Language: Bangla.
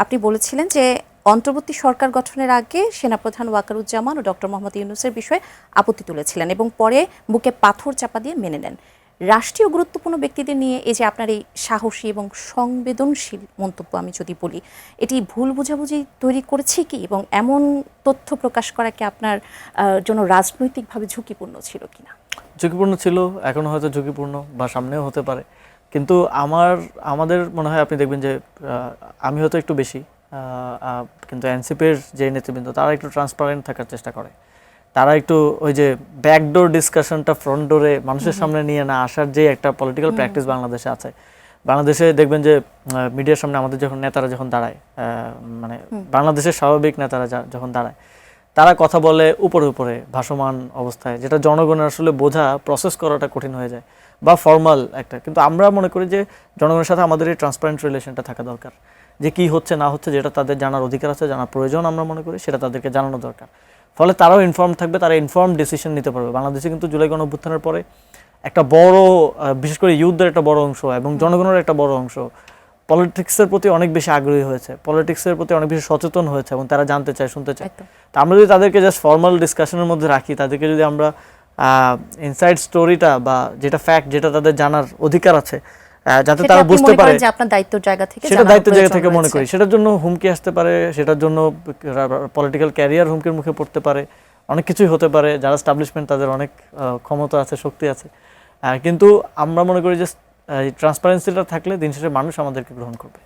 আপনি বলেছিলেন যে অন্তর্বর্তী সরকার গঠনের আগে সেনাপ্রধান ওয়াকারুজ্জামান ও ডক্টর মোহাম্মদ ইউনূসের বিষয়ে আপত্তি তুলেছিলেন এবং পরে বুকে পাথর চাপা দিয়ে মেনে নেন। রাষ্ট্রীয় গুরুত্বপূর্ণ ব্যক্তিদের নিয়ে এই যে আপনার এই সাহসী এবং সংবেদনশীল মন্তব্য আমি যদি বলি, এটি ভুল বোঝাবুঝি তৈরি করেছে কি, এবং এমন তথ্য প্রকাশ করা কি আপনার জন্য রাজনৈতিকভাবে ঝুঁকিপূর্ণ ছিল কিনা? ঝুঁকিপূর্ণ ছিল, এখনো হয়তো ঝুঁকিপূর্ণ বা সামনেও হতে পারে। কিন্তু আমাদের মনে হয় আপনি দেখবেন যে আমি হয়তো একটু বেশি, কিন্তু এনসিপির যে নেতৃবৃন্দ তারা একটু ট্রান্সপারেন্ট থাকার চেষ্টা করে। তারা একটু ওই যে ব্যাকডোর ডিসকাশনটা ফ্রন্ট ডোরে মানুষের সামনে নিয়ে না আসার যে একটা পলিটিক্যাল প্র্যাকটিস বাংলাদেশে আছে। বাংলাদেশে দেখবেন যে মিডিয়ার সামনে আমাদের যখন নেতারা যখন দাঁড়ায়, মানে বাংলাদেশের স্বাভাবিক নেতারা যখন দাঁড়ায়, তারা কথা বলে উপরে উপরে ভাসমান অবস্থায়, যেটা জনগণের আসলে বোঝা প্রসেস করাটা কঠিন হয়ে যায়, বা ফর্মাল একটা। কিন্তু আমরা মনে করি যে জনগণের সাথে আমাদের এই ট্রান্সপারেন্ট রিলেশনটা থাকা দরকার, যে কি হচ্ছে না হচ্ছে, যেটা তাদের জানার অধিকার আছে, জানার প্রয়োজন আমরা মনে করি, সেটা তাদেরকে জানানো দরকার। ফলে তারাও ইনফর্ম থাকবে, তারা ইনফর্ম ডিসিশন নিতে পারবে। বাংলাদেশে কিন্তু জুলাই গণঅভ্যুত্থানের পরে একটা বড়, বিশেষ করে ইউথদের একটা বড় অংশ এবং জনগণের একটা বড় অংশ পলিটিক্সের প্রতি অনেক বেশি আগ্রহী হয়েছে, পলিটিক্সের প্রতি অনেক বেশি সচেতন হয়েছে এবং তারা জানতে চায়, শুনতে চায়। তা আমরা যদি তাদেরকে জাস্ট ফর্মাল ডিসকাশনের মধ্যে রাখি, তাদেরকে যদি আমরা ইনসাইড স্টোরিটা বা যেটা ফ্যাক্ট, যেটা তাদের জানার অধিকার আছে, যাতে তারা বুঝতে পারে, আপনার দায়িত্বের জায়গা থেকে, সেটা দায়িত্বের জায়গা থেকে মনে করি, সেটার জন্য হুমকি আসতে পারে, সেটার জন্য পলিটিক্যাল ক্যারিয়ার হুমকির মুখে পড়তে পারে, অনেক কিছুই হতে পারে। যারা এস্টাবলিশমেন্ট তাদের অনেক ক্ষমতা আছে, শক্তি আছে, কিন্তু আমরা মনে করি যে ট্রান্সপারেন্সিটা থাকলে দিন শেষে মানুষ আমাদেরকে গ্রহণ করবে।